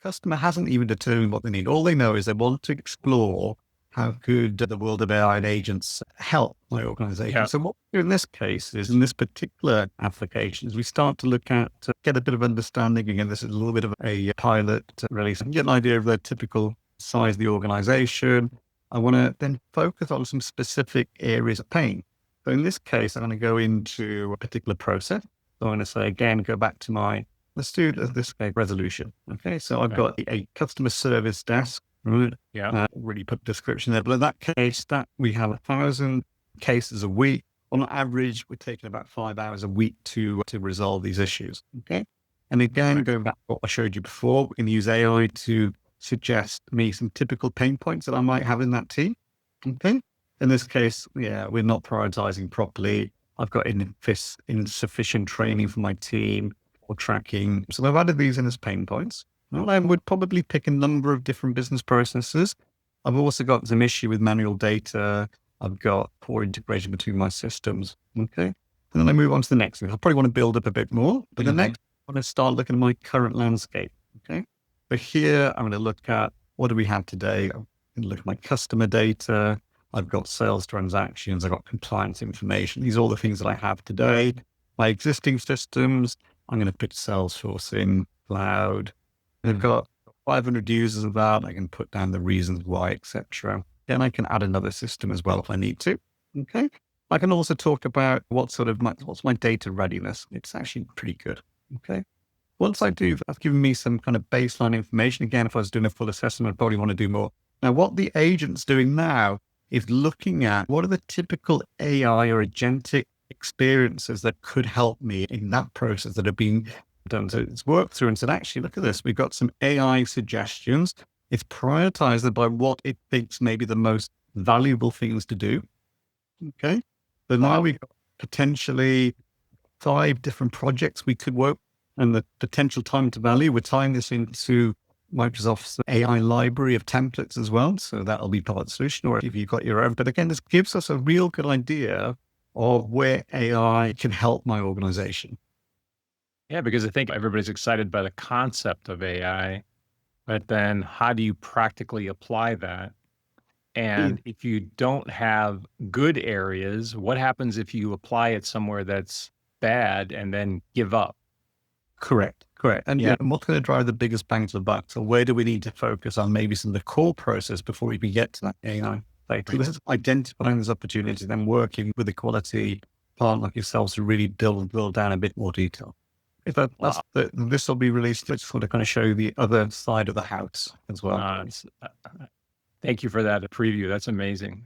customer hasn't even determined what they need. All they know is they want to explore how could the world of AI and agents help my organization. Yeah. So what we do in this case is, in this particular application, is we start to look at, get a bit of understanding. Again, this is a little bit of a pilot release, and get an idea of the typical size of the organization. I want to then focus on some specific areas of pain. So in this case, I'm going to go into a particular process. So I'm going to say, again, go back to let's do this resolution. Okay, so I've got a customer service desk. Right. Yeah. Really put description there. But in that case, that we have 1,000 cases a week. On average, we're taking about 5 hours a week to resolve these issues. Okay. And again, going back to what I showed you before, we can use AI to suggest me some typical pain points that I might have in that team. Okay. In this case, we're not prioritizing properly. I've got insufficient training for my team or tracking. So I've added these in as pain points. Well, I would probably pick a number of different business processes. I've also got some issue with manual data. I've got poor integration between my systems. Okay. And then I move on to the next thing. I probably want to build up a bit more, but the next, I want to start looking at my current landscape. Okay. But here I'm going to look at, what do we have today? I'm going to look at my customer data. I've got sales transactions. I've got compliance information. These are all the things that I have today. My existing systems, I'm going to put Salesforce in, cloud. They've got 500 users of that. I can put down the reasons why, etc. Then I can add another system as well if I need to. Okay. I can also talk about what's my data readiness. It's actually pretty good. Okay. Once I do, that's given me some kind of baseline information. Again, if I was doing a full assessment, I'd probably want to do more. Now, what the agent's doing now is looking at what are the typical AI or agentic experiences that could help me in that process that have been done. So it's worked through and said, actually, look at this. We've got some AI suggestions. It's prioritized it by what it thinks may be the most valuable things to do. Okay. So now we've got potentially 5 different projects we could work, and the potential time to value. We're tying this into Microsoft's AI library of templates as well. So that'll be part of the solution, or if you've got your own. But again, this gives us a real good idea of where AI can help my organization. Yeah, because I think everybody's excited by the concept of AI, but then how do you practically apply that? And if you don't have good areas, what happens if you apply it somewhere that's bad and then give up? Correct. And what's going to drive the biggest bang to the buck? So where do we need to focus on maybe some of the core process before we even get to that AI? So this is identifying those opportunities, then working with a quality partner like yourselves to really build down a bit more detail. This will be released to sort of kind of show the other side of the house as well. Thank you for that preview. That's amazing.